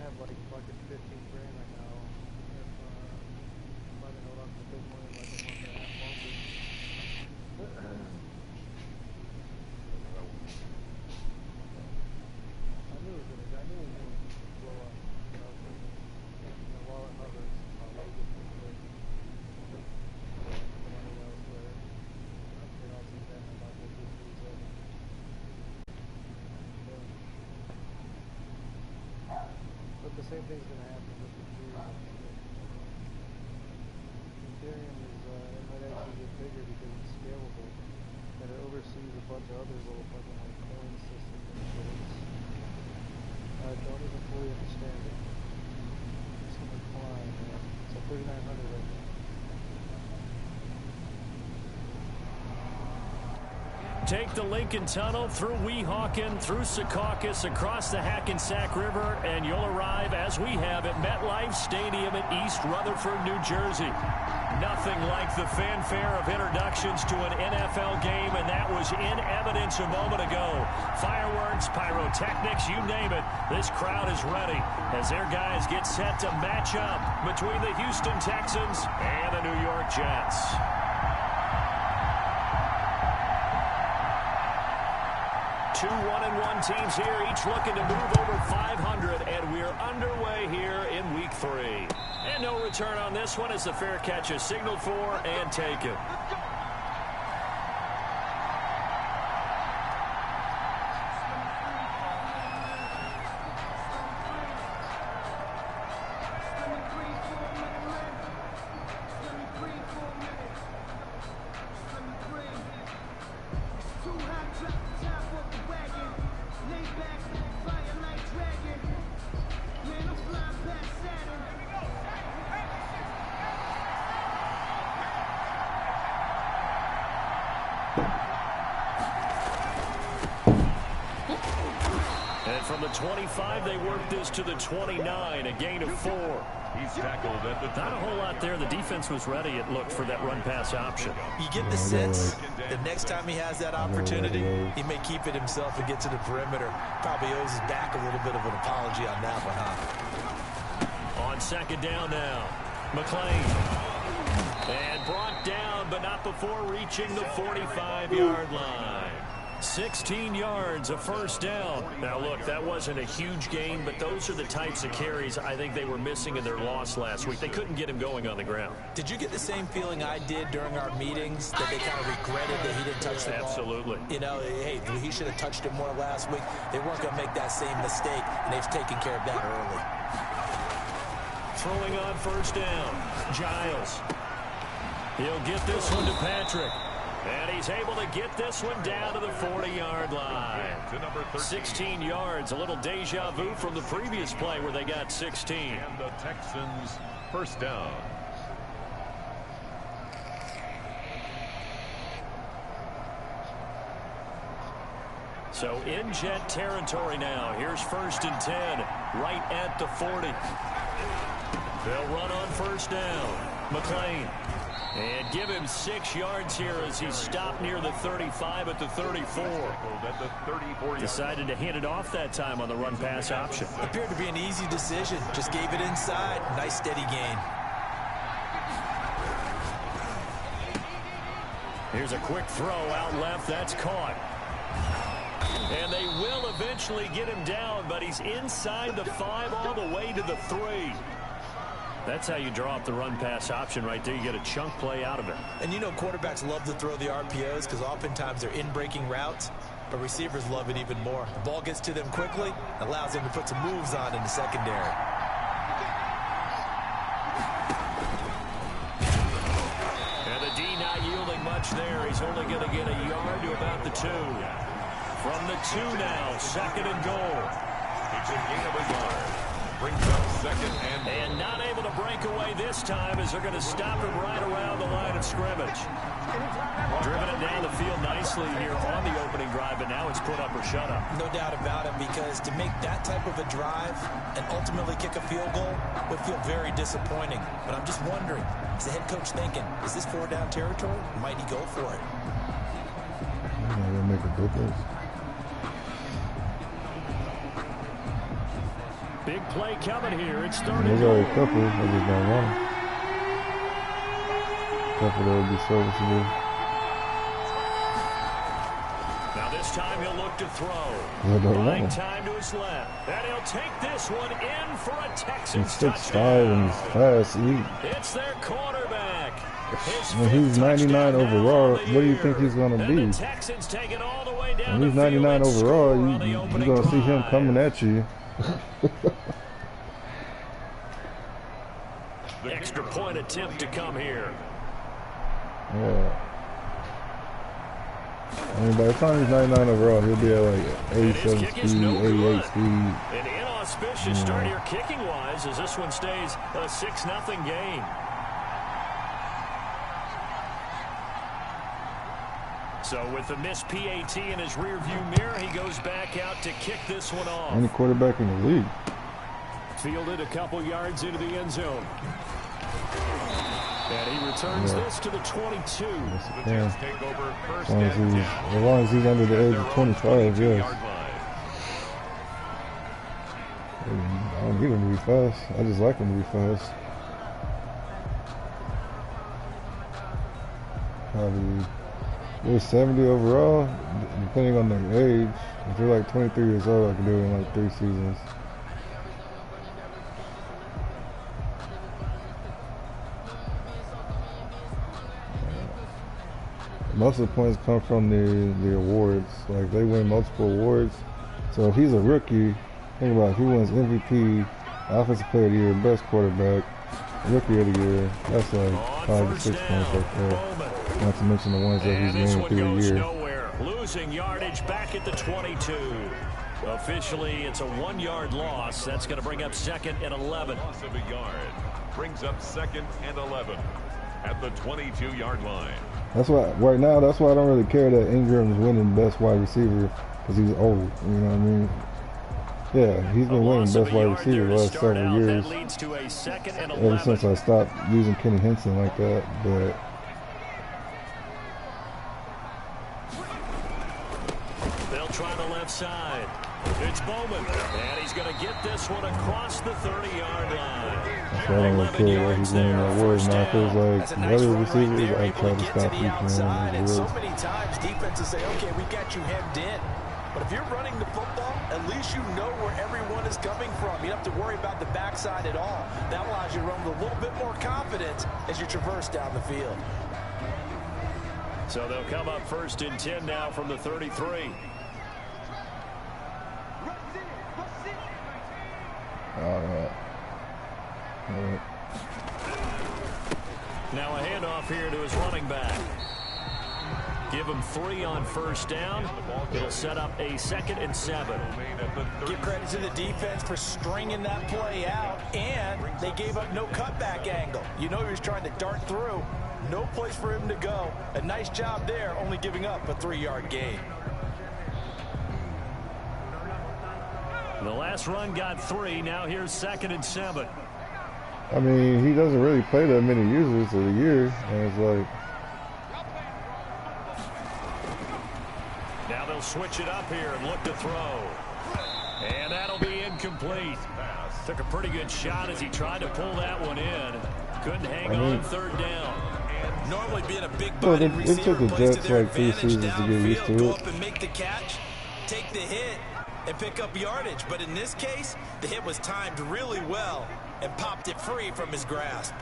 have like fucking 15 grand right now. If I didn't hold on to the big money like a month and a half longer. I knew it was gonna blow up. You know, while it hovers, I'll get some quick money elsewhere. It also then I might get this result. But the same thing's gonna happen with Ethereum. Ethereum is it might actually get bigger because it's scalable, and it oversees a bunch of other little fucking like coin systems and shit. I don't even fully understand it. It's gonna climb, man. It's at 3,900 right now. Take the Lincoln Tunnel through Weehawken, through Secaucus, across the Hackensack River, and you'll arrive, as we have, at MetLife Stadium in East Rutherford, New Jersey. Nothing like the fanfare of introductions to an NFL game, and that was in evidence a moment ago. Fireworks, pyrotechnics, you name it. This crowd is ready as their guys get set to match up between the Houston Texans and the New York Jets. Two 1-1 teams here, each looking to move over 500, and we're underway here in Week 3. And no return on this one as the fair catch is signaled for and taken. And from the 25, they work this to the 29, a gain of 4. He's tackled at the Not a whole lot there. The defense was ready, it looked, for that run-pass option. You get the sense the next time he has that opportunity, he may keep it himself and get to the perimeter. Probably owes his back a little bit of an apology on that one, huh? On second down now, McLean. And brought down, but not before reaching the 45-yard line. 16 yards, a first down. Now, look, that wasn't a huge gain, but those are the types of carries I think they were missing in their loss last week. They couldn't get him going on the ground. Did you get the same feeling I did during our meetings, that they kind of regretted that he didn't touch the ball? Absolutely. You know, hey, he should have touched it more last week. They weren't going to make that same mistake, and they've taken care of that early. Throwing on first down, Giles. He'll get this one to Patrick. And he's able to get this one down to the 40-yard line. 16 yards, a little deja vu from the previous play where they got 16. And the Texans first down. So in Jet territory now. Here's first and 10, right at the 40. They'll run on first down. McLean. And give him 6 yards here as he's stopped near the 35 at the 34. Decided to hand it off that time on the run-pass option. Appeared to be an easy decision. Just gave it inside. Nice steady gain. Here's a quick throw out left. That's caught. And they will eventually get him down, but he's inside the 5 all the way to the 3. That's how you draw up the run-pass option right there. You get a chunk play out of it. And you know quarterbacks love to throw the RPOs because oftentimes they're in-breaking routes, but receivers love it even more. The ball gets to them quickly, allows them to put some moves on in the secondary. And the D not yielding much there. He's only going to get a yard to about the 2. From the 2 now, second and goal. It's a gain of a yard. Brings up second and not able to break away this time as they're going to stop him right around the line of scrimmage. Driven it down the field nicely here on the opening drive, but now it's put up or shut up. No doubt about it, because to make that type of a drive and ultimately kick a field goal would feel very disappointing. But I'm just wondering, is the head coach thinking, is this 4-down territory? Might he go for it? That'll make a difference. Big play coming here. It's third and There's goal. already a couple. I just don't want them. A couple that would be serviceable. Now this time he'll look to throw. I don't want Buying him. time to his left. And he'll take this one in for a He's Texans 6'5" touchdown. and he's fast. It's their quarterback. When he's 99 overall, what do you think he's going to be? When he's 99 overall, you're going to see him coming at you. Extra point attempt to come here. Yeah. I mean, by the time he's 99 overall, he'll be at like 87 speed, 88 speed. An inauspicious start here kicking-wise as this one stays a 6-0 game. So with the missed PAT in his rearview mirror, he goes back out to kick this one off. Any quarterback in the league. Fielded a couple yards into the end zone. And he returns this to the 22. Yeah. Take over first As long as he's under the age of 25, yes. I don't need him to be fast. I just like him to be fast. Probably they're 70 overall, depending on their age. If they're like 23 years old, I can do it in like 3 seasons. Most of the points come from the awards. Like they win multiple awards. So if he's a rookie, think about it, if he wins MVP, Offensive Player of the Year, Best Quarterback, Rookie of the Year, that's like 5 to 6 points right there. Not to mention the ones that he's winning through the year. Nowhere. Losing yardage back at the 22. Officially, it's a 1-yard loss. That's going to bring up 2nd and 11. Loss of a yard brings up 2nd and 11 at the 22-yard line. That's why right now. That's why I don't really care that Ingram's winning Best Wide Receiver because he's old. You know what I mean? Yeah, he's been winning Best Wide Receiver the last several years. Ever since I stopped using Kenny Henson like that, but. They'll try the left side. It's Bowman, and he's going to get this one across the 30-yard line. So I don't really care what he's winning that award. Now if it was like other receivers, I'd try to stop each one. And so many times defenses say, okay, we got you hemmed in. But if you're running the football, at least you know where everyone is coming from. You don't have to worry about the backside at all. That allows you to run with a little bit more confidence as you traverse down the field. So they'll come up 1st and 10 now from the 33. All right. Now a handoff here to his running back. Give him 3 on 1st down. It'll set up a 2nd and 7. Give credit to the defense for stringing that play out, and they gave up no cutback angle. You know he was trying to dart through. No place for him to go. A nice job there, only giving up a 3-yard gain. The last run got 3. Now here's 2nd and 7. I mean, he doesn't really play that many users of the year, and it's like. Now they'll switch it up here and look to throw. And that'll be incomplete. Took a pretty good shot as he tried to pull that one in. Couldn't hang on 3rd down. Normally being a it big-bodied receiver took the plays to Jets their like 3 advantage seasons to get used downfield, to go it. up and make the catch, take the hit, and pick up yardage. But in this case, the hit was timed really well and popped it free from his grasp.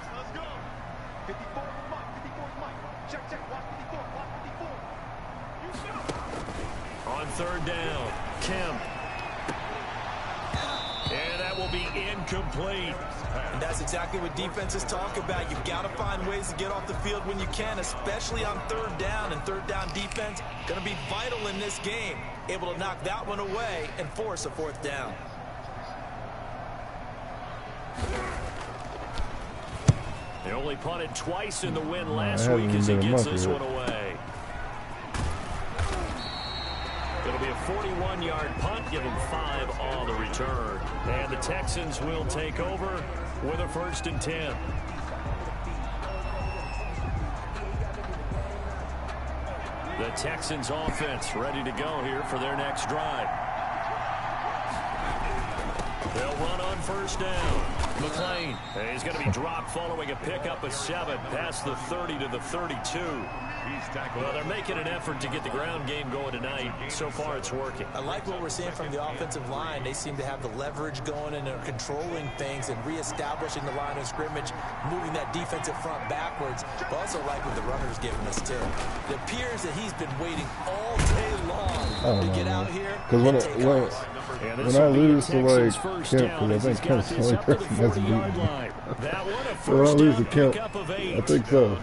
On 3rd down, Kemp. And that will be incomplete. And that's exactly what defenses talk about. You've got to find ways to get off the field when you can, especially on 3rd down. And 3rd down defense going to be vital in this game. Able to knock that one away and force a 4th down. They only punted twice in the win last week as he gets this one away. It'll be a 41-yard punt, give him 5 on the return. And the Texans will take over with a 1st and 10. The Texans offense ready to go here for their next drive. They'll run on first down. McLean, he's going to be dropped following a pickup of 7 past the 30 to the 32. Well, they're making an effort to get the ground game going tonight. So far, it's working. I like what we're seeing from the offensive line. They seem to have the leverage going and are controlling things and reestablishing the line of scrimmage, moving that defensive front backwards. But also like what the runner's giving us, too. It appears that he's been waiting all day long to get out here and take off. When I lose to like Kemp, because I think Kemp's the only person that's beaten me. When I lose to Kemp, I think so.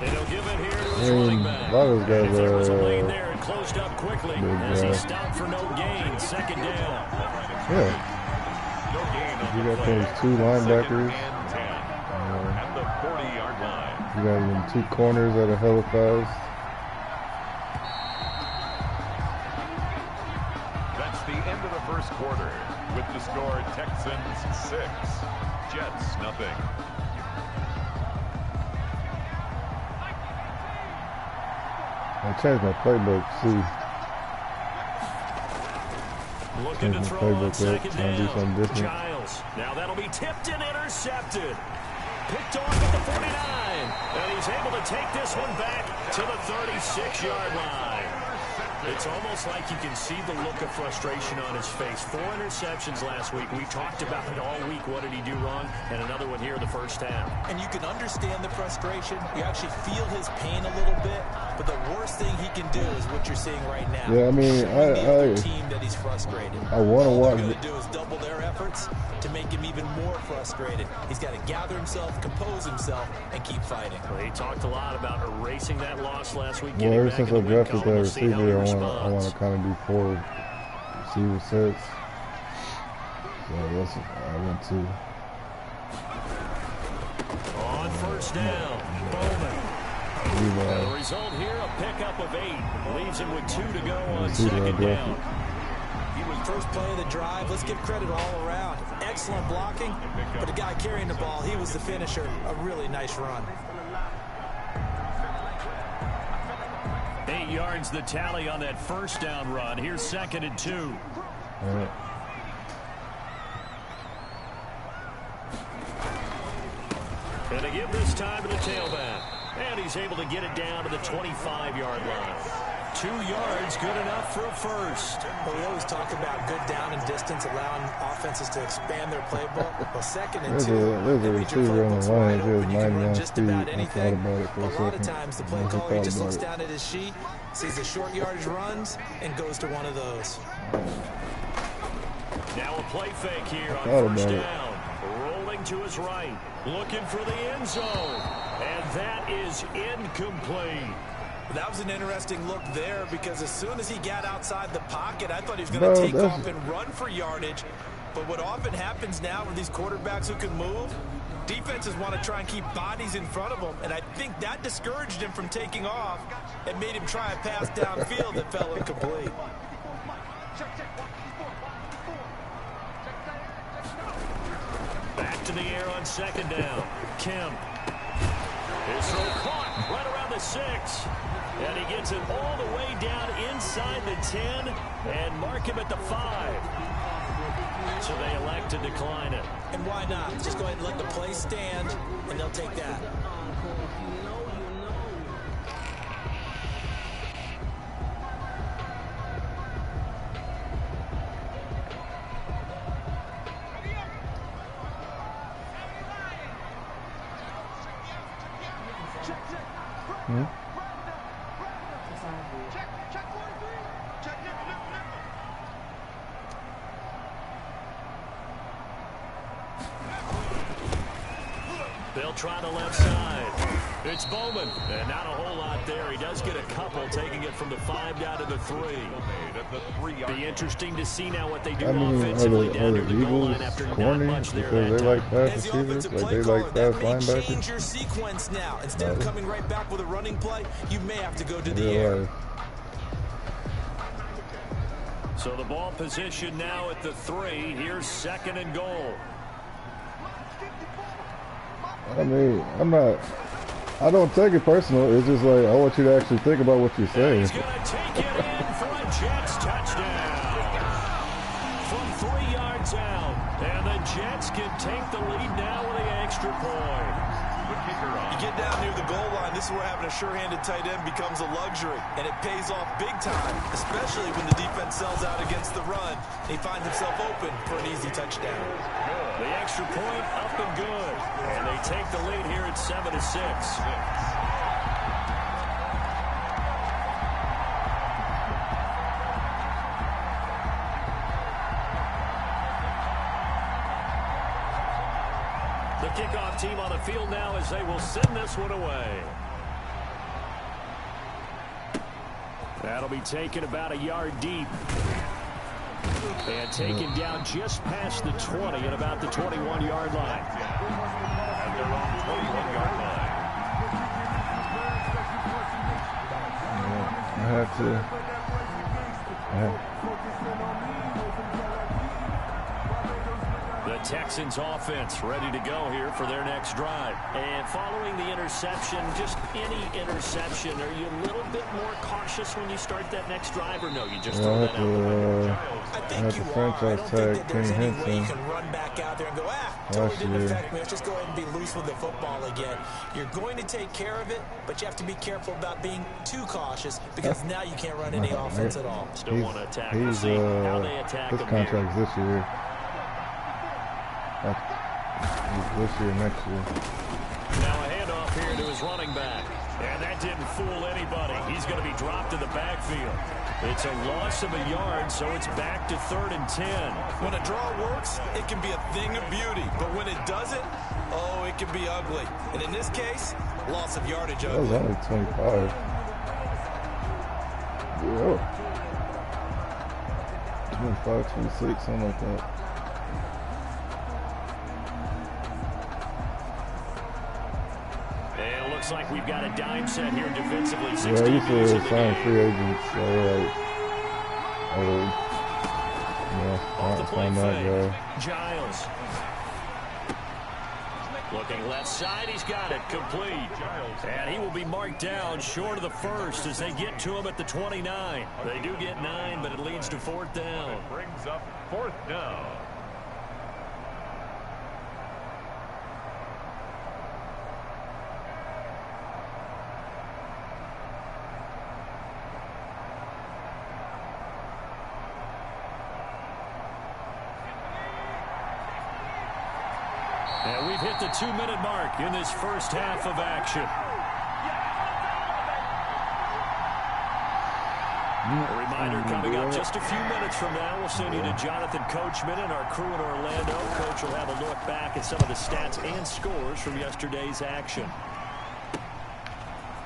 They'll give it here to his running back. A lot of those guys there was a lane there and closed up quickly as he stopped for no gain. 2nd down. Yeah. You got those 2 linebackers. At the 40-yard line. You got them 2 corners that are hella fast. That's the end of the first quarter. With the score, Texans 6, Jets nothing. I changed my playbook, see. Looking to throw on 2nd down. Do something different. Giles. Now that'll be tipped and intercepted. Picked off at the 49. And he's able to take this one back to the 36-yard line. It's almost like you can see the look of frustration on his face. 4 interceptions last week. We talked about it all week. What did he do wrong? And another one here in the first half. And you can understand the frustration. You actually feel his pain a little bit. But the worst thing he can do is what you're seeing right now. Yeah, I mean, the team that he's frustrated. I want to watch. All they're going to do is double their efforts to make him even more frustrated. He's got to gather himself, compose himself, and keep fighting. Well, he talked a lot about erasing that loss last week. Well, ever since I drafted that receiver, I want to kind of do 4 receiver sets. So that's what I went to. On first down, Bowman. The result here, a pickup of 8. Leaves him with 2 to go on 2nd down. He was first play of the drive. Let's give credit all around. Excellent blocking, but the guy carrying the ball, he was the finisher. A really nice run. 8 yards the tally on that first down run. Here's 2nd and 2. All right. And they give this time to the tailback. And he's able to get it down to the 25-yard line. 2 yards, good enough for a first. Well, we always talk about good down and distance, allowing offenses to expand their playbook. Well, 2nd and 2. There's a receiver on the line. He was 99 speed. I thought about it for a second. A lot of times the play caller, he just looks down at his sheet, sees the short yardage runs, and goes to one of those. Now a play fake here on first down. Rolling to his right. Looking for the end zone. And that is incomplete. That was an interesting look there because as soon as he got outside the pocket, I thought he was going to take off and run for yardage. But what often happens now with these quarterbacks who can move, defenses want to try and keep bodies in front of them. And I think that discouraged him from taking off and made him try a pass downfield that fell incomplete. Back to the air on 2nd down. Kemp. His throw caught right around the 6. And he gets it all the way down inside the 10 and mark him at the 5. So they elect to decline it. And why not? Just go ahead and let the play stand, and they'll take that. They'll try the left side. It's Bowman. And not a whole lot there. He does get a couple, taking it from the 5 down to the 3. Be interesting to see now what they do offensively down near the goal line after not much there. Because they like fast receivers, like they like fast linebackers. Change your sequence now. Instead of coming right back with a running play, you may have to go to the air. So the ball position now at the 3. Here's 2nd and goal. I mean, I don't take it personal. It's just like, I want you to actually think about what you're saying. He's going to take it in for a Jets touchdown. From 3 yards out. And the Jets can take the lead now with an extra point. You get down near the goal line, this is where having a sure-handed tight end becomes a luxury, and it pays off big time, especially when the defense sells out against the run, and he finds himself open for an easy touchdown. The extra point up and good, and they take the lead here at 7-6. The kickoff team on the field now as they will send this one away. That'll be taken about a yard deep. And taken down just past the 20 at about the 21-yard line. And they're on 21-yard line. I have to. The Texans offense ready to go here for their next drive. And following the interception, just any interception, are you a little bit more cautious when you start that next drive, or no? You just throw that out the window? I think you are. I don't think that there's any way you can run back out there and go, totally didn't affect me. Let's just go ahead and be loose with the football again. You're going to take care of it, but you have to be careful about being too cautious because now you can't run any offense at all. Still want to attack. We'll see how they attack his him contract's here. this year. This year, next year. Now a handoff here to his running back. And that didn't fool anybody. He's going to be dropped in the backfield. It's a loss of a yard, so it's back to 3rd and 10. When a draw works, it can be a thing of beauty. But when it doesn't, oh, it can be ugly. And in this case, loss of yardage ugly. That was only 25. Yeah. 25, 26, something like that. Looks like we've got a dime set here defensively. Yeah, I used to sign free agents, so like, off the play that guy. Giles. Looking left side, he's got it, complete. And he will be marked down short of the first as they get to him at the 29. They do get 9, but it leads to 4th down. It brings up 4th down. And we've hit the 2-minute mark in this first half of action. A reminder coming up just a few minutes from now. We'll send you to Jonathan Coachman and our crew in Orlando. Coach will have a look back at some of the stats and scores from yesterday's action.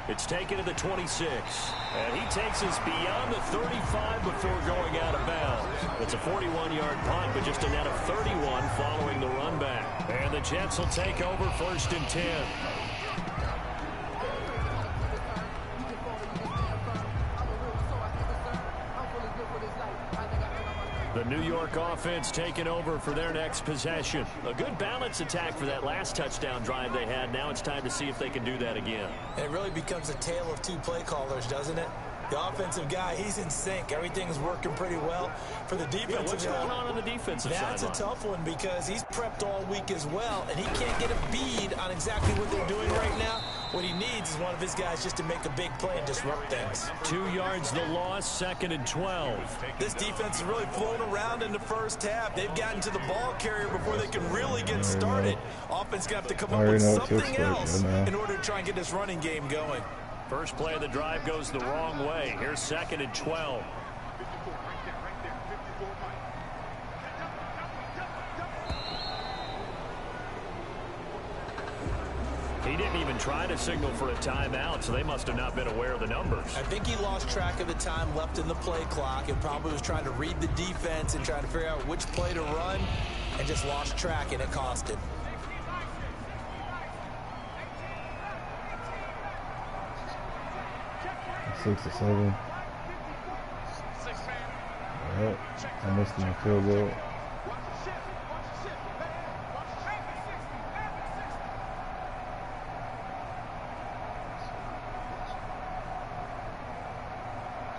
It's taken to the 26, and he takes us beyond the 35 before going out of bounds. It's a 41-yard punt, but just a net of 31 following the run back. And the Jets will take over 1st and 10. The New York offense taking over for their next possession. A good balance attack for that last touchdown drive they had. Now it's time to see if they can do that again. And it really becomes a tale of two play callers, doesn't it? The offensive guy, he's in sync. Everything's working pretty well. For the defensive what's going on the defensive side? That's a tough one because he's prepped all week as well, and he can't get a bead on exactly what they're doing right now. What he needs is one of his guys just to make a big play and disrupt things. 2 yards the loss, 2nd and 12. This defense has really flown around in the first half. They've gotten to the ball carrier before they can really get started. Offense going to have to come up with something else in order to try and get this running game going. First play of the drive goes the wrong way. Here's 2nd and 12. He didn't even try to signal for a timeout, so they must have not been aware of the numbers. I think he lost track of the time left in the play clock and probably was trying to read the defense and trying to figure out which play to run and just lost track, and it cost him. Six or seven. Oh, I missed my field goal.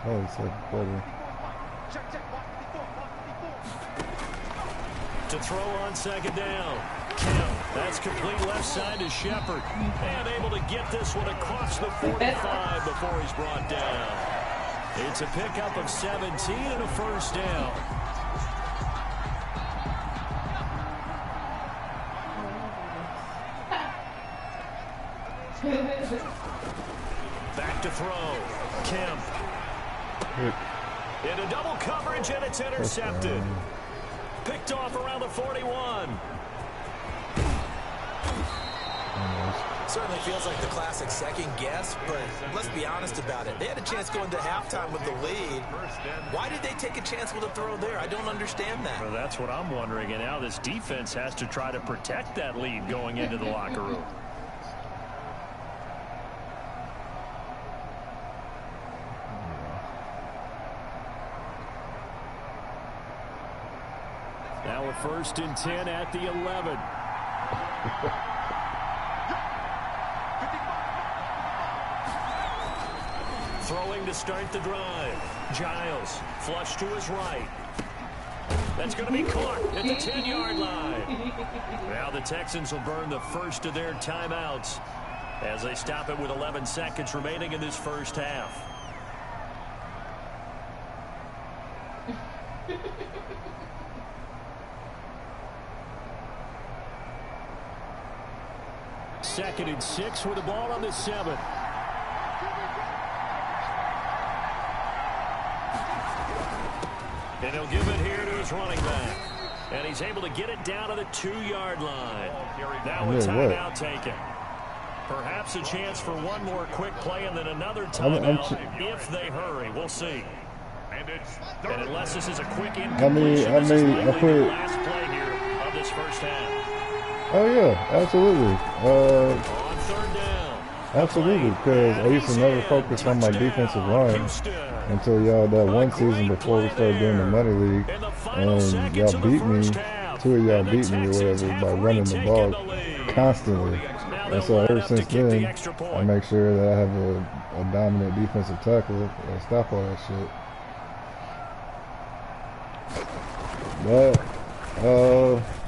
Oh, it's like better. To throw on second down. Kemp, that's complete left side to Shepard. And able to get this one across the 45 before he's brought down. It's a pickup of 17 and a first down. Back to throw. Kemp. Into double coverage, and it's intercepted. Picked off around the 41. Certainly feels like the classic second guess, but let's be honest about it. They had a chance going to halftime with the lead. Why did they take a chance with a throw there? I don't understand that. Well, that's what I'm wondering, and now this defense has to try to protect that lead going into the locker room. Now a 1st and 10 at the 11. Throwing to start the drive. Giles, flush to his right. That's going to be caught at the 10-yard line. Now the Texans will burn the first of their timeouts as they stop it with 11 seconds remaining in this first half. Second and 6 with the ball on the 7. And he'll give it here to his running back. And he's able to get it down to the 2-yard line. Now a timeout taken. Perhaps a chance for one more quick play and then another timeout if they hurry. We'll see. And unless this is a quick incompletion, this is likely the last play here of this first half. Oh yeah, absolutely. On third down. Absolutely, because I used to never focus on my defensive line until y'all that one season before we started doing the money league, and y'all beat me. 2 of y'all beat me or whatever by running the ball constantly. And so ever since then, I make sure that I have a dominant defensive tackle and stop all that shit. But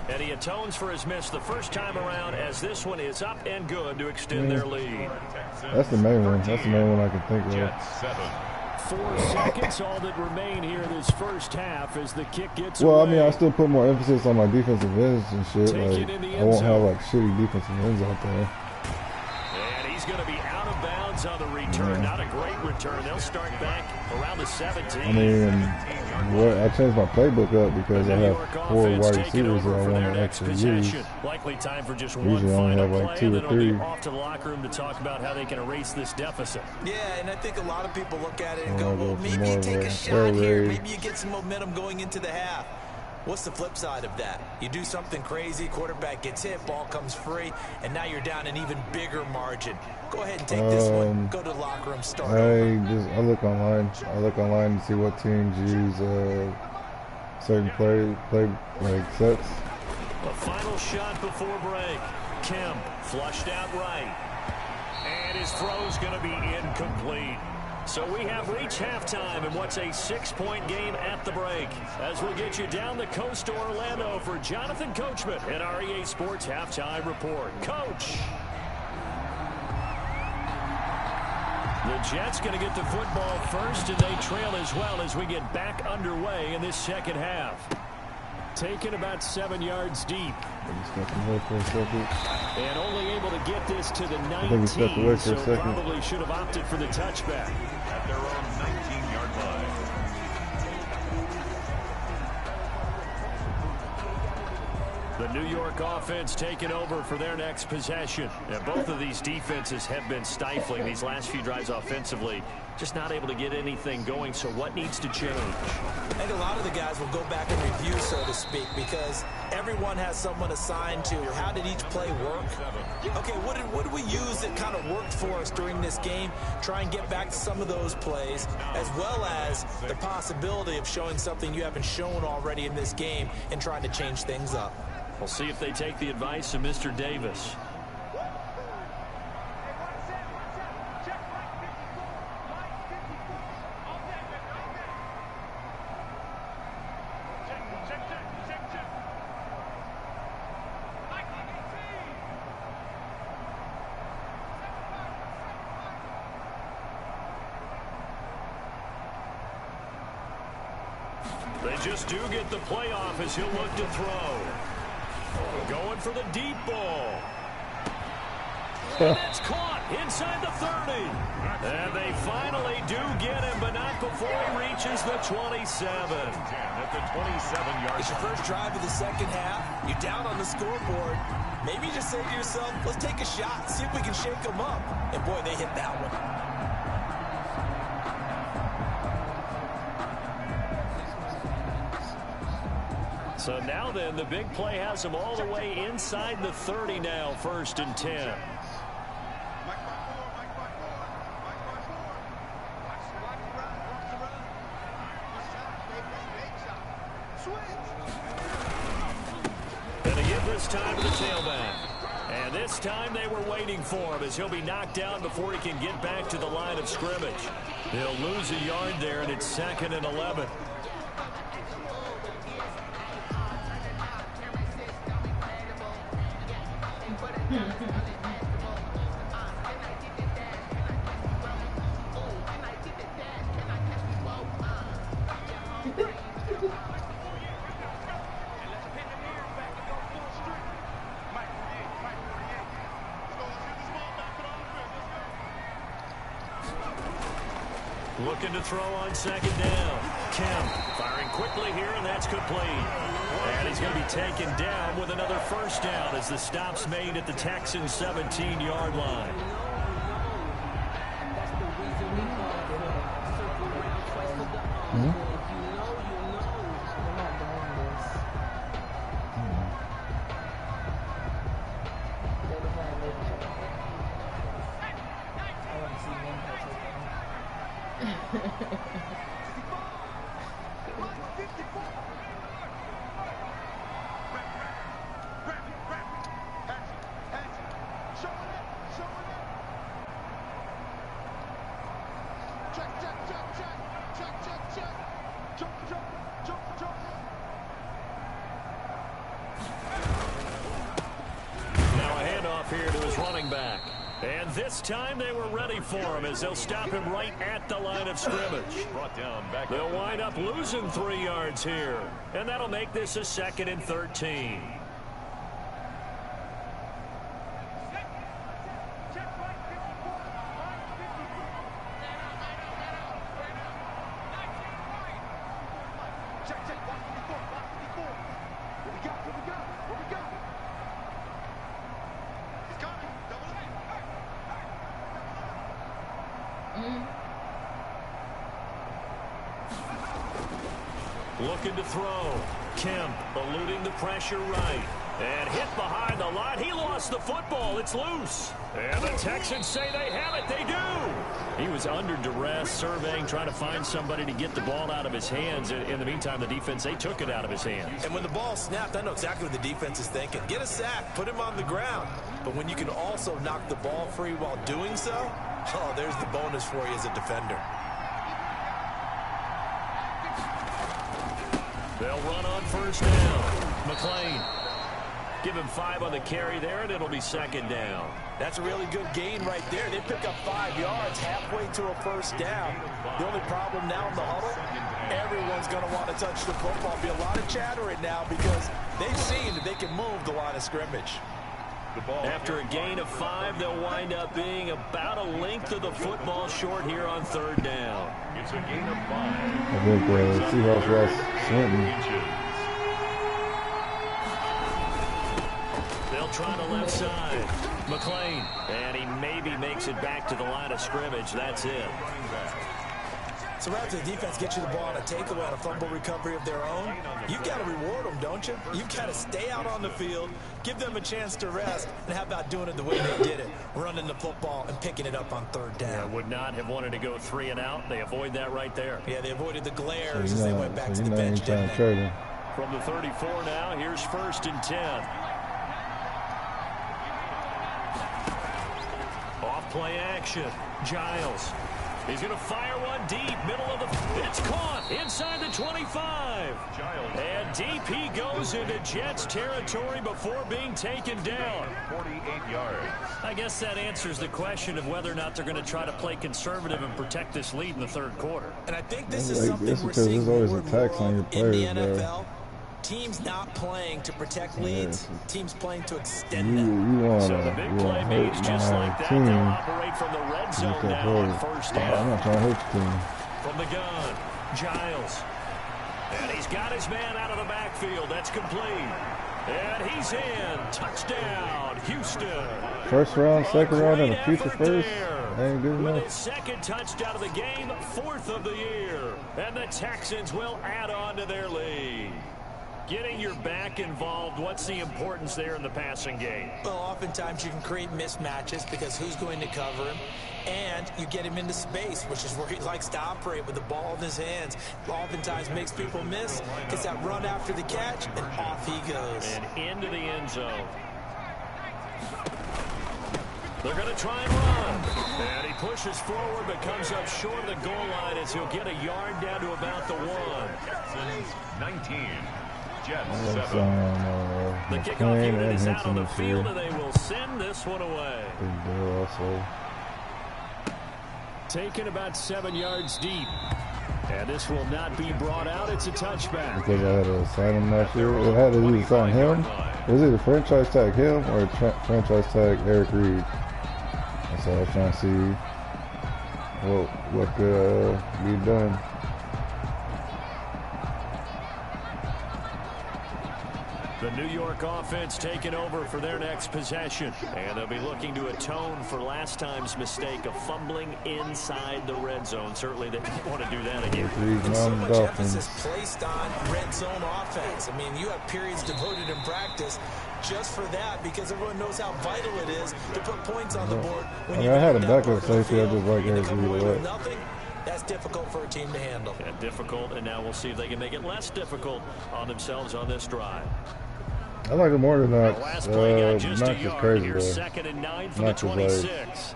and he atones for his miss the first time around as this one is up and good to extend their lead. That's the main one. That's the main one I can think of. 4 seconds, all that remain here this first half as the kick gets Well, away. I mean, I still put more emphasis on my defensive ends and shit. Like, I won't have like shitty defensive ends out there. And he's going to be out of bounds on the return. Not a great return. They'll start back around the 17. I mean, I changed my playbook up because I have 4 wide receivers that I want to actually use. Likely time for just Usually I only have like 2 or 3. Off to the locker room to talk about how they can erase this deficit. Yeah, and I think a lot of people look at it and go, well, maybe you take a shot here. Maybe you get some momentum going into the half. What's the flip side of that? You do something crazy, quarterback gets hit, ball comes free, and now you're down an even bigger margin. Go ahead and take this one. Go to the locker room, start over. I look online. I look online to see what teams use certain play like sets. The final shot before break. Kemp flushed out right. And his throw's going to be incomplete. So we have reached halftime in what's a 6-point game at the break. As we'll get you down the coast to Orlando for Jonathan Coachman at our EA Sports Halftime Report. Coach. The Jets going to get the football first, and they trail as well as we get back underway in this second half. Taken about 7 yards deep. And only able to get this to the 19, so probably should have opted for the touchback. At their own 19-yard line. The New York offense taking over for their next possession. And both of these defenses have been stifling these last few drives offensively. Just not able to get anything going, so what needs to change? I think a lot of the guys will go back and review, so to speak, because everyone has someone assigned to how did each play work. Okay, what did we use that kind of worked for us during this game? Try and get back to some of those plays, as well as the possibility of showing something you haven't shown already in this game and trying to change things up. We'll see if they take the advice of Mr. Davis. They just do get the playoff as he'll look to throw. Going for the deep ball. And it's caught inside the 30. And they finally do get him, but not before he reaches the 27. At the 27-yard. It's your first drive of the second half. You're down on the scoreboard. Maybe you just say to yourself, let's take a shot, see if we can shake them up. And boy, they hit that one. So now then, the big play has him all the way inside the 30 now, 1st and 10. And again this time to the tailback. And this time they were waiting for him as he'll be knocked down before he can get back to the line of scrimmage. He'll lose a yard there, and it's 2nd and 11. Looking to throw on 2nd down. Kemp firing quickly here, and that's complete. And he's going to be taken down with another 1st down as the stop's made at the Texans' 17-yard line. Here to his running back. And this time they were ready for him as they'll stop him right at the line of scrimmage. Brought down back. They'll wind up losing 3 yards here. And that'll make this a 2nd and 13. Looking to throw. Kemp eluding the pressure right. And hit behind the line. He lost the football. It's loose. And the Texans say they have it. They do. He was under duress, surveying, trying to find somebody to get the ball out of his hands. In the meantime, the defense, they took it out of his hands. And when the ball snapped, I know exactly what the defense is thinking. Get a sack, put him on the ground. But when you can also knock the ball free while doing so, oh, there's the bonus for you as a defender. They'll run on 1st down. McLean. Give him 5 on the carry there, and it'll be 2nd down. That's a really good gain right there. They pick up 5 yards halfway to a 1st down. The only problem now in the huddle, everyone's going to want to touch the football. Be a lot of chattering now because they've seen that they can move the line of scrimmage. After a gain of 5, they'll wind up being about a length of the football short here on 3rd down. It's a gain of 5. I think Seahawks lost Swinton. try the left side. McLean. And he maybe makes it back to the line of scrimmage. That's it. So after the defense gets you the ball on a takeaway on a fumble recovery of their own, you've got to reward them, don't you? You've got to stay out on the field, give them a chance to rest, and how about doing it the way they did it, running the football and picking it up on third down. Yeah, would not have wanted to go 3 and out. They avoid that right there. Yeah, they avoided the glares as they went back to the bench. From the 34 now, here's 1st and 10. Off play action. Giles. He's going to fire one deep, middle of the... It's caught inside the 25. And deep he goes into Jets territory before being taken down. 48 yards. I guess that answers the question of whether or not they're going to try to play conservative and protect this lead in the 3rd quarter. And I think this is something we're seeing more and more of in the NFL. Teams not playing to protect leads, teams playing to extend them. So the big play means just like that, they'll operate from the red zone now on 1st down. I'm not trying to hurt the team. From the gun, Giles. And he's got his man out of the backfield. That's complete. And he's in. Touchdown, Houston. First round, second round, and a future first. Ain't good enough. With his 2nd touchdown of the game, 4th of the year. And the Texans will add on to their lead. Getting your back involved, what's the importance there in the passing game? Well, oftentimes you can create mismatches because who's going to cover him? And you get him into space, which is where he likes to operate with the ball in his hands. Oftentimes makes people miss, gets that run after the catch, and off he goes. And into the end zone. They're going to try and run. And he pushes forward but comes up short of the goal line as he'll get a yard down to about the 1. 19. Jets 7. The kickoff unit is out on the field, and they will send this one away. Taken about 7 yards deep. And this will not be brought out. It's a touchback. Because I had to sign him last year. It had to either sign him. Was it a franchise tag him or a franchise tag Eric Reed? That's all I was trying to see what could be done. The New York offense taking over for their next possession. And they'll be looking to atone for last time's mistake of fumbling inside the red zone. Certainly they don't want to do that again. And so much emphasis placed on red zone offense. I mean, you have periods devoted in practice just for that because everyone knows how vital it is to put points on the board. When I had a backup safety. I just like Eric Reed. That's difficult for a team to handle. Yeah, difficult, and now we'll see if they can make it less difficult on themselves on this drive. I like it more than that. Last play got just a Knox is yard. crazy, Here's though. 2nd and 9 for Knox the is 26.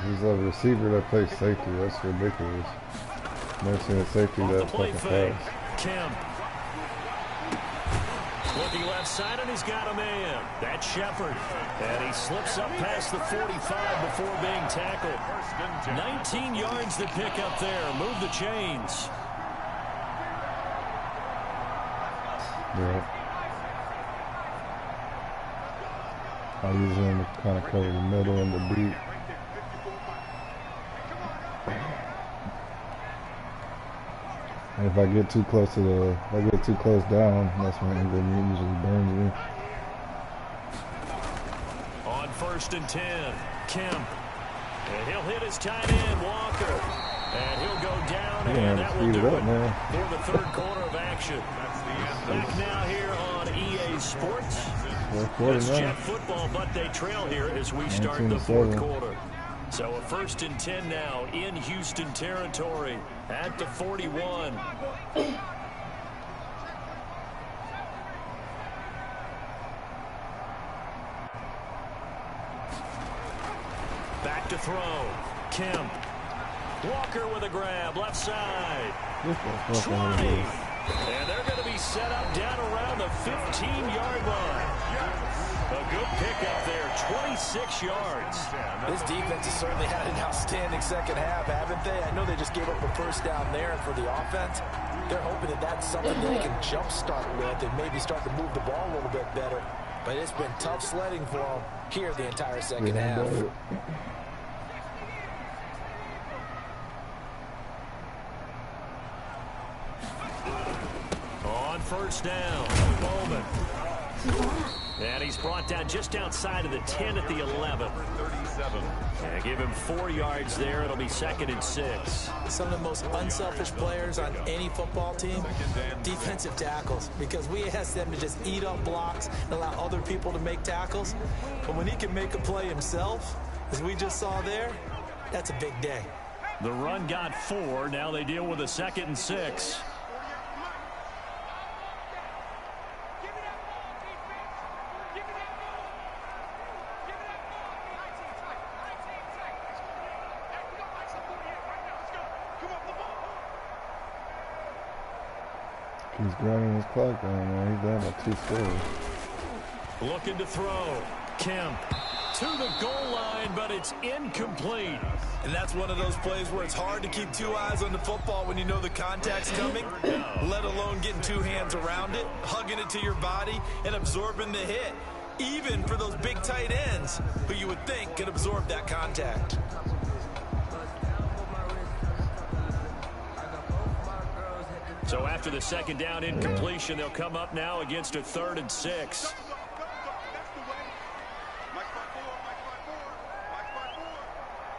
He's a receiver that plays safety. That's ridiculous. Never seen a safety that fucking fast. Kemp. Looking left side, and he's got a man. That's Shepard. And he slips up past the 45 before being tackled. 19 yards to pick up there. Move the chains. Yeah. I use him to kind of cover the middle and the deep. And if I get too close down, that's when it usually burns me. On 1st and 10, Kemp. And he'll hit his tight end, Walker. And he'll go down, and that will do it for the 3rd quarter of action. Back now here on EA Sports. It's Jet football, but they trail here as we start the 4th quarter. So a 1st and 10 now in Houston territory at the 41. Back to throw. Kemp. Walker with a grab, left side. 20. And they're going to be set up down around the 15-yard line. A good pickup there, 26 yards. This defense has certainly had an outstanding second half, haven't they? I know they just gave up a first down there, and for the offense, they're hoping that that's something they can jumpstart with and maybe start to move the ball a little bit better. But it's been tough sledding for them here the entire second half. On 1st down, Bowman. And he's brought down just outside of the 10 at the 11. 37. And give him 4 yards there. It'll be 2nd and 6. Some of the most unselfish players on any football team, defensive tackles, because we ask them to just eat up blocks and allow other people to make tackles. But when he can make a play himself, as we just saw there, that's a big day. The run got 4. Now they deal with a 2nd and 6. He's grinding his clock down, man. He's down by 2 scores. Looking to throw. Kemp to the goal line, but it's incomplete. And that's one of those plays where it's hard to keep 2 eyes on the football when you know the contact's coming, let alone getting 2 hands around it, hugging it to your body, and absorbing the hit. Even for those big tight ends who you would think could absorb that contact. So after the 2nd down incompletion, they'll come up now against a 3rd and 6.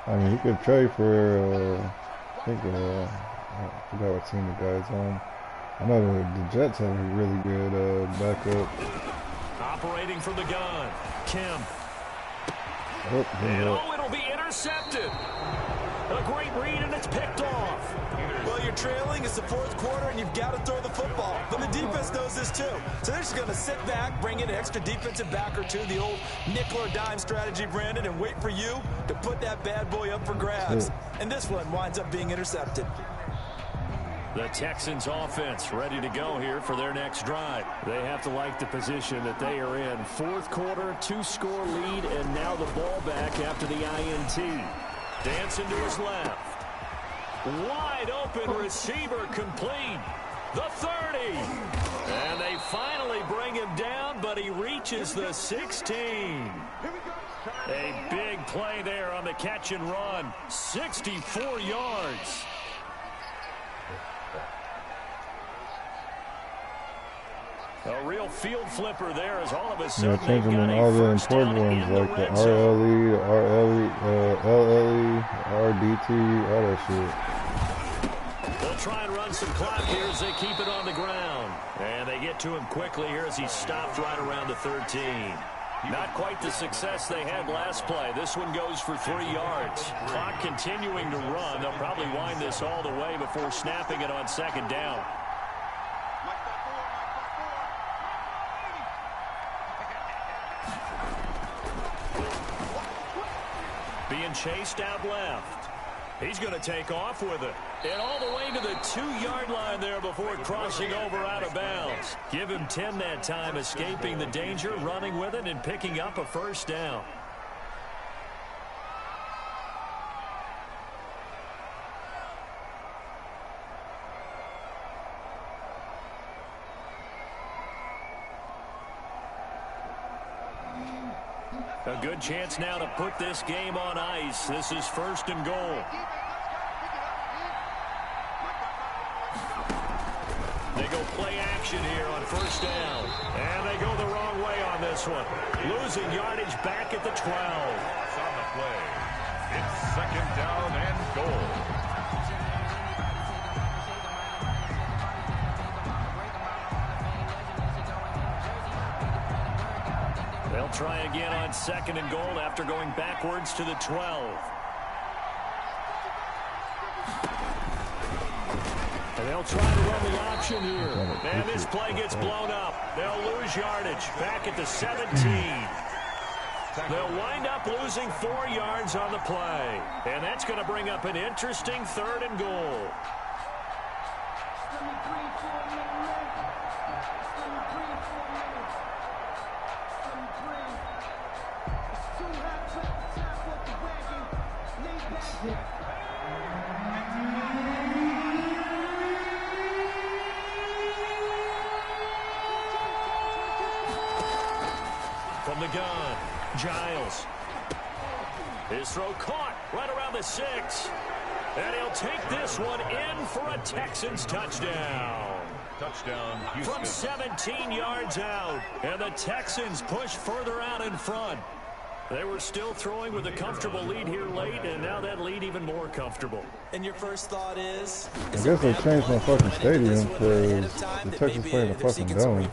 I mean, he could trade for, I think, I forgot what team the guy's on. I know the Jets have a really good backup. Operating from the gun, Kemp. Oh, it'll be intercepted. A great read, and it's picked off. Well, you're trailing. It's the 4th quarter, and you've got to throw the football. But the defense knows this, too. So they're just going to sit back, bring in an extra defensive back or 2, the old nickel or dime strategy, Brandon, and wait for you to put that bad boy up for grabs. And this one winds up being intercepted. The Texans offense ready to go here for their next drive. They have to like the position that they are in. 4th quarter, 2-score lead, and now the ball back after the INT. Dancing to his left. Wide open receiver complete. The 30. And they finally bring him down, but he reaches the 16. A big play there on the catch and run. 64 yards. A real field flipper there as all of a sudden yeah, changing in all the important ones like the RLE, LLE, RDT, all that shit. They'll try and run some clock here as they keep it on the ground. And they get to him quickly here as he stopped right around the 13. Not quite the success they had last play. This one goes for 3 yards. Clock continuing to run. They'll probably wind this all the way before snapping it on 2nd down. Being chased out left. He's going to take off with it. And all the way to the 2-yard line there before crossing over out of bounds. Give him 10 that time, escaping the danger, running with it, and picking up a 1st down. A good chance now to put this game on ice. This is 1st and goal. They go play action here on 1st down. And they go the wrong way on this one. Losing yardage back at the 12. It's on the play. It's 2nd down and goal. They'll try again on 2nd and goal after going backwards to the 12. And they'll try to run the option here. And this play gets blown up. They'll lose yardage back at the 17. They'll wind up losing 4 yards on the play. And that's going to bring up an interesting 3rd and goal. From the gun, Giles. His throw caught right around the 6. And he'll take this one in for a Texans touchdown. Touchdown, Houston. From 17 yards out, and the Texans push further out in front. They were still throwing with a comfortable lead here late, and now that lead even more comfortable. And your first thought is I guess they changed my fucking stadium because the Texans playing the fucking dome.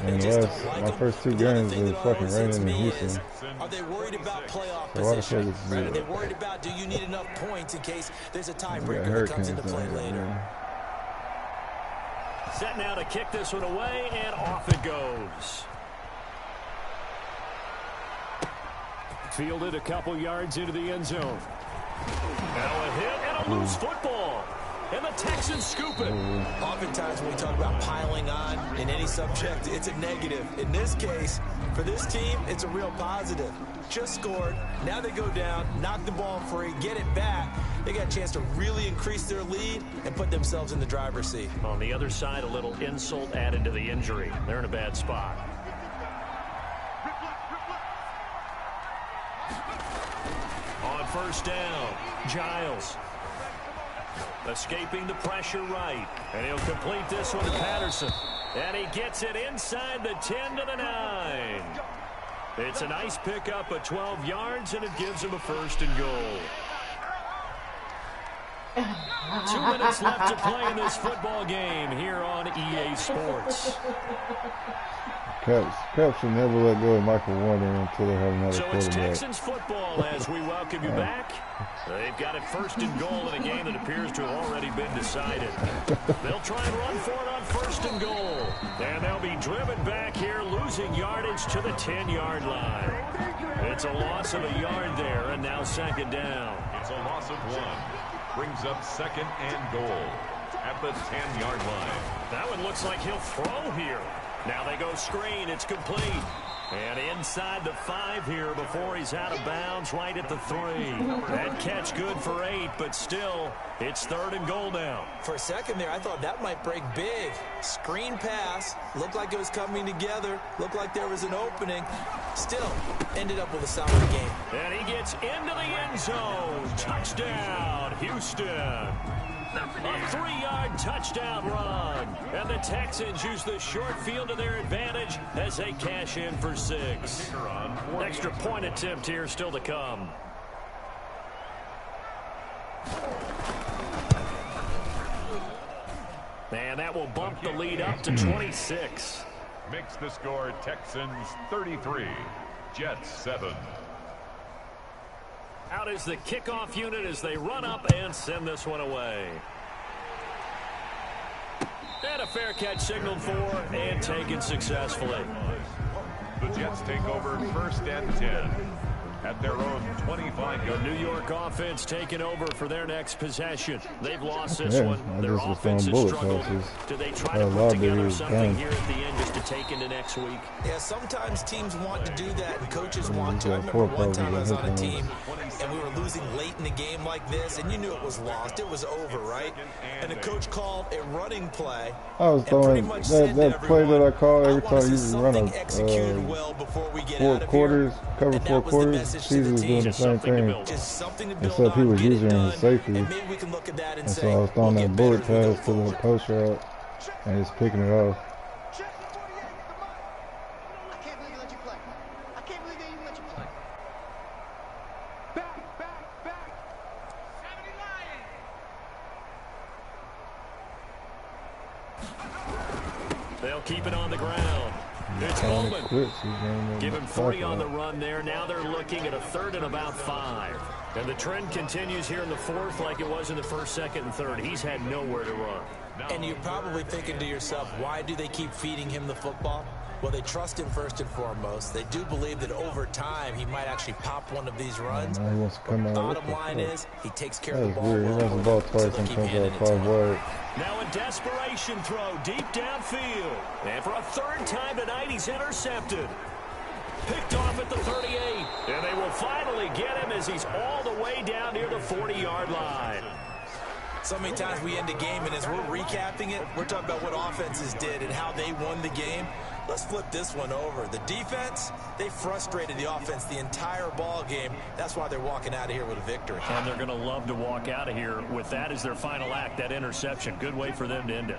And my first 2 games was fucking raining in Houston. Are they worried about playoff So why the position? fuck is Are it? they worried about do you need enough points in case there's a We got tiebreaker that comes hurricanes into play down here, later? man. Set now to kick this one away, and off it goes. Fielded a couple yards into the end zone. Now a hit and a loose football. And the Texans scoop it. Oftentimes when we talk about piling on in any subject, it's a negative. In this case, for this team, it's a real positive. Just scored. Now they go down, knock the ball free, get it back. They got a chance to really increase their lead and put themselves in the driver's seat. On the other side, a little insult added to the injury. They're in a bad spot. On first down, Giles. Escaping the pressure right. And he'll complete this one to Patterson. And he gets it inside the 10 to the 9. It's a nice pickup of 12 yards, and it gives him a first and goal. 2 minutes left to play in this football game here on EA Sports. Caps should never let go of Michael Warner until they have another So it's quarterback. Texans football as we welcome you back. They've got it first and goal in a game that appears to have already been decided. They'll try and run for it on first and goal. And they'll be driven back here, losing yardage to the 10-yard line. It's a loss of a yard there, and now second down. It's a loss of 1. Brings up second and goal at the 10-yard line. That one looks like he'll throw here. Now they go screen. It's complete. And inside the 5 here before he's out of bounds right at the 3. That catch good for 8, but still, it's third and goal now. For a second there, I thought that might break big. Screen pass. Looked like it was coming together. Looked like there was an opening. Still, ended up with a solid game. And he gets into the end zone. Touchdown, Houston. A 3-yard touchdown run. And the Texans use the short field to their advantage as they cash in for 6. Extra point attempt here still to come. And that will bump the lead up to 26. Makes the score Texans 33, Jets 7. Out is the kickoff unit as they run up and send this one away. And a fair catch signaled for and taken successfully. The Jets take over first and 10 at their own 25-yard. The New York offense taking over for their next possession. They've lost this one. I Their just was offense throwing has bullet struggled. passes. Do they try A to lot put of it together is something done. here at the end just to take into next week? Yeah, sometimes teams want to do that, and coaches want to. I got remember 4 one time I was on a probably. team, and we were losing late in the game like this, and you knew it was lost. It was over, right? And the coach called a running play. I was and pretty throwing much said to that play that everyone, I call every I wanna time you see run something a executed well before we get 4 out of quarters, here. cover And 4 that was the quarters. message to Caesar the was team. doing the Just same something to thing. build. Just something to build Except he on, was get it using done, his safety. and maybe we can look at that and And say, so I was throwing we'll that get better bullet as we go pass to the forward. post route, and he's picking it off. I can't believe they let you play. I can't believe they even let you play. Back. 79. They'll keep it on the ground. It's Calling it Coleman. quits. He's running Give the him clock 3 on the out. run there. Now they're looking at a 3rd and about 5. And the trend continues here in the 4th like it was in the 1st, 2nd, and 3rd. He's had nowhere to run. And you're probably thinking to yourself, why do they keep feeding him the football? Well, they trust him first and foremost. They do believe that over time he might actually pop one of these runs. Now he wants to come out. Bottom line is he takes care of That the is ball weird. He well. runs the ball So twice they'll and keep comes handing out it to 5 him. wide. Now a desperation throw deep downfield. And for a 3rd time tonight, he's intercepted. Picked off at the 38. And they will finally get him as he's all the way down near the 40-yard line. So many times we end a game, and as we're recapping it, we're talking about what offenses did and how they won the game. Let's flip this one over. The defense, they frustrated the offense the entire ball game. That's why they're walking out of here with a victory. And they're going to love to walk out of here with that as their final act, that interception. Good way for them to end it.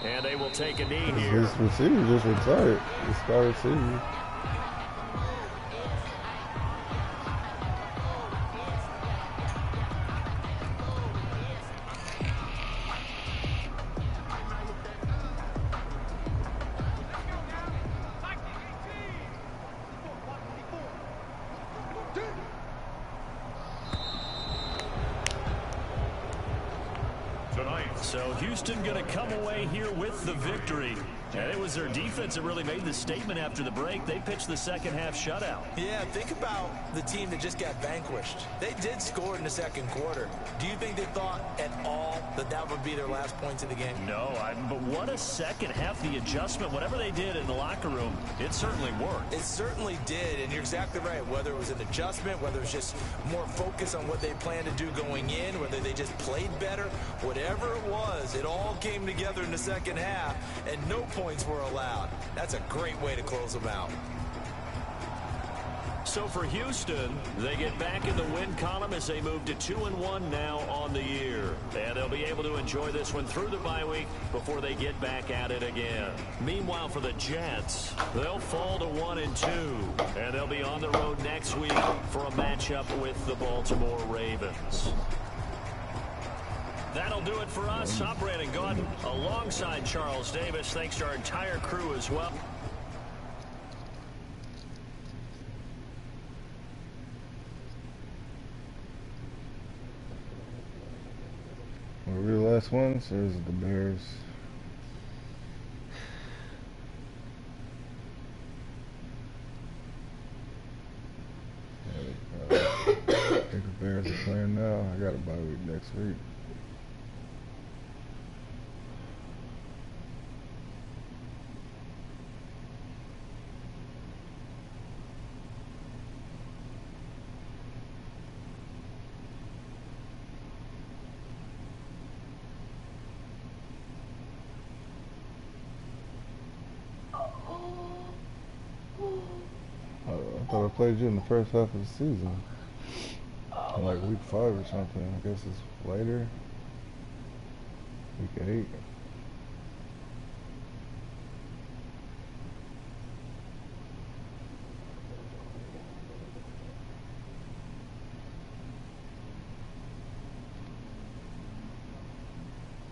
And they will take a knee here. His receiver just retired. This guy receiver. So Houston going to come away here with the victory. And it was their defense that really made the statement after the break. They pitched the second half shutout. Yeah, think about the team that just got vanquished. They did score in the second quarter. Do you think they thought at all that that would be their last points of the game? No, but what a second half. The adjustment, whatever they did in the locker room, it certainly worked. It certainly did, and you're exactly right. Whether it was an adjustment, whether it was just more focus on what they planned to do going in, whether they just played better, whatever it was, it all came together in the second half, and no points were allowed. That's a great way to close them out. So for Houston, they get back in the win column as they move to 2-1 now on the year. And they'll be able to enjoy this one through the bye week before they get back at it again. Meanwhile, for the Jets, they'll fall to 1-2. And they'll be on the road next week for a matchup with the Baltimore Ravens. That'll do it for us. I'm Brandon Gaudin alongside Charles Davis. Thanks to our entire crew as well. Are we the last ones, or is it the Bears? I think the Bears are playing now. I got a bye week next week. I thought I played you in the first half of the season. Like week 5 or something. I guess it's later. Week 8.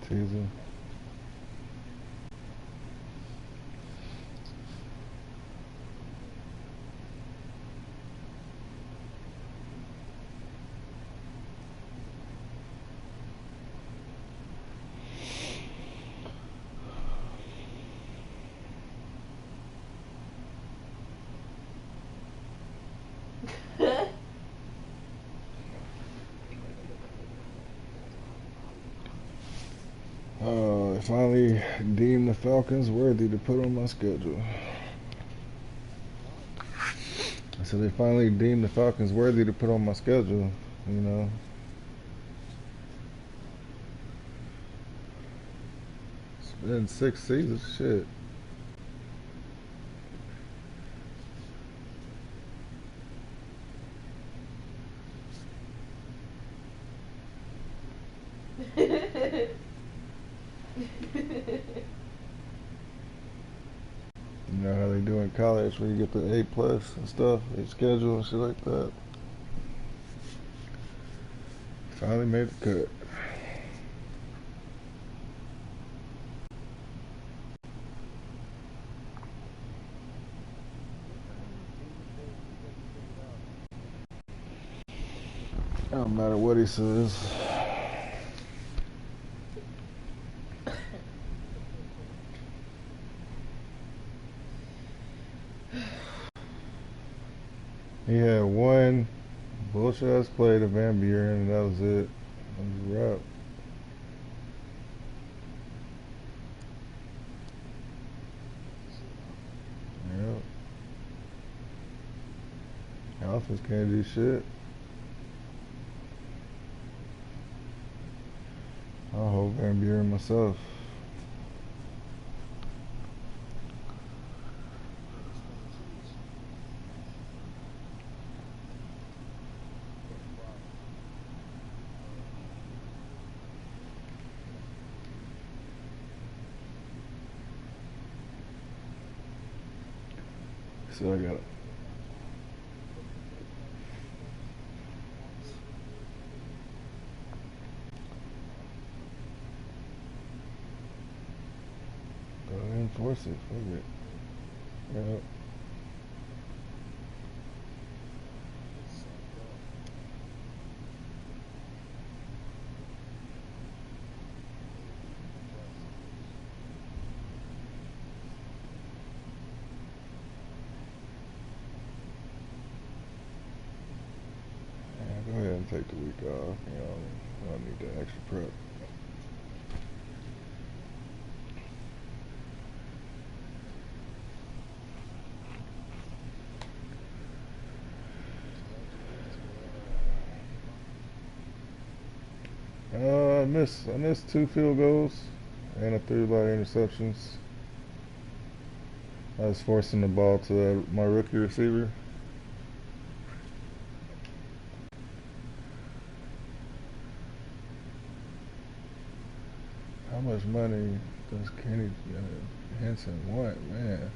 Teaser. I finally deemed the Falcons worthy to put on my schedule. I said they finally deemed the Falcons worthy to put on my schedule, you know. It's been 6 seasons, shit. You know how they do in college where you get the A+ and stuff, they schedule and shit like that. Finally made the cut. It don't matter what he says. He had one bullshit ass play to Van Buren, and that was it. That was a wrap. Yep. Offense can't do shit. I'll hold Van Buren myself. see, I got it. Go ahead and force it. Fuck it. Yep. Go ahead and take the week off. You know, I don't need that extra prep. I missed 2 field goals and a 3 by interceptions. I was forcing the ball to my rookie receiver. How much money does Kenny Henson want, man?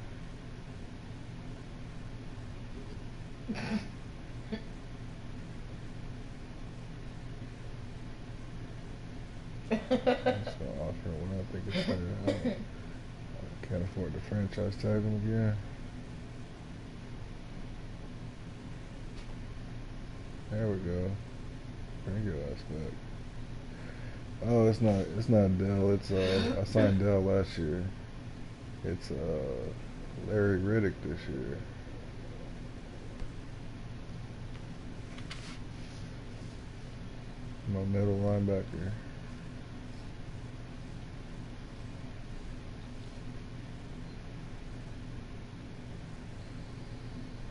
I'm just gonna offer him when I think it's fair. I can't afford to franchise tag him again. There we go. Bring your ass back. Oh, it's not Dell. It's I signed Dell last year. It's Larry Riddick this year. My middle linebacker.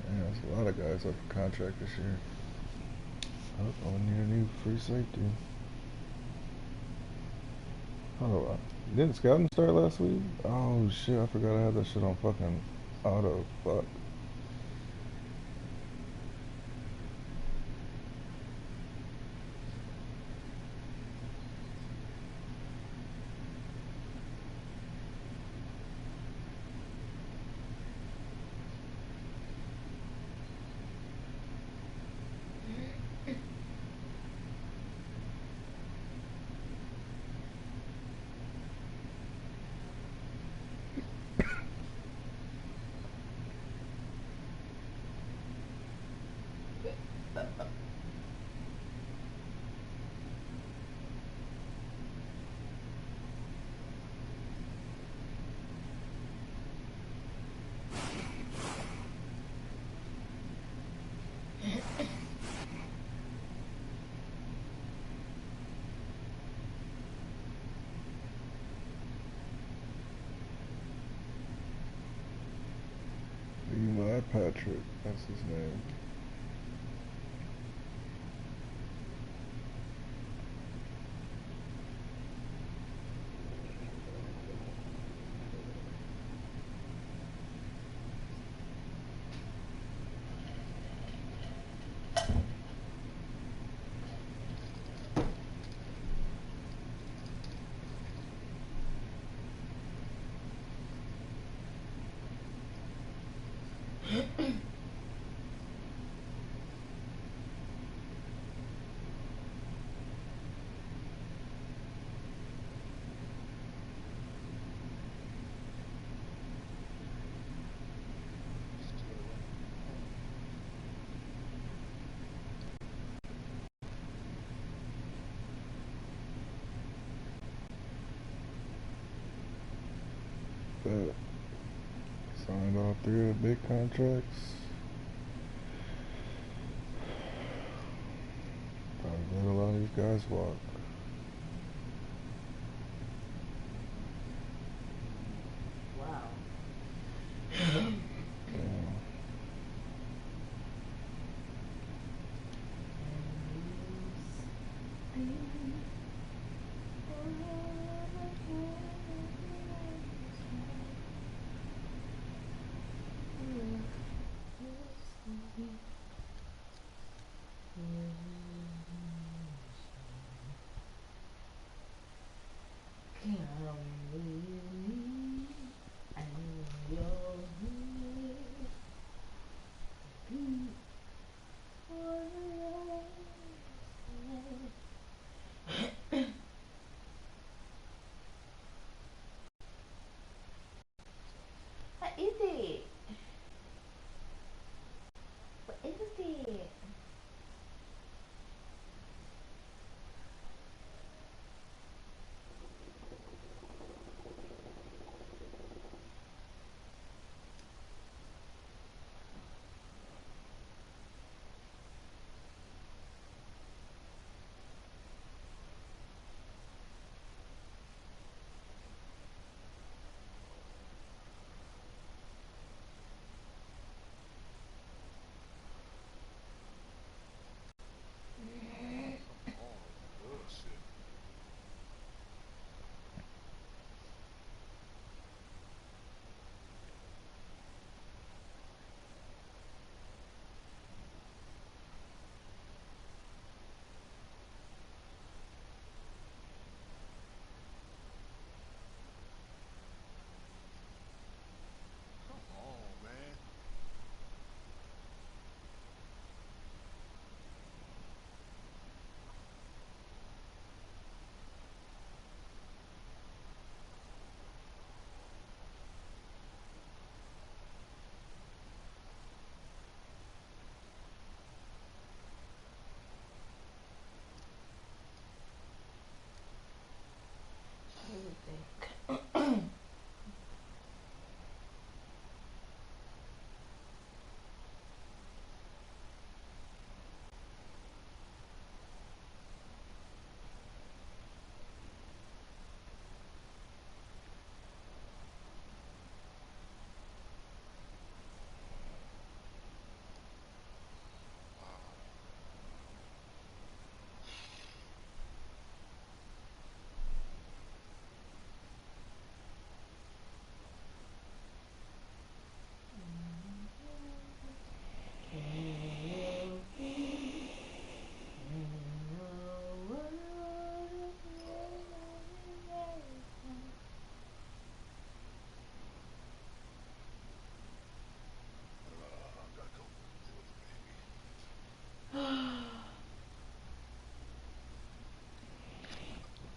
Man, there's a lot of guys up for contract this year. Oh, I need a new free safety. Oh, didn't scouting start last week? Oh shit, I forgot I had that shit on fucking auto. Fuck. Eli Patrick, that's his name. But signed all 3 of the big contracts. Probably let a lot of these guys walk. Wow. Yeah.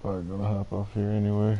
probably gonna hop off here anyway.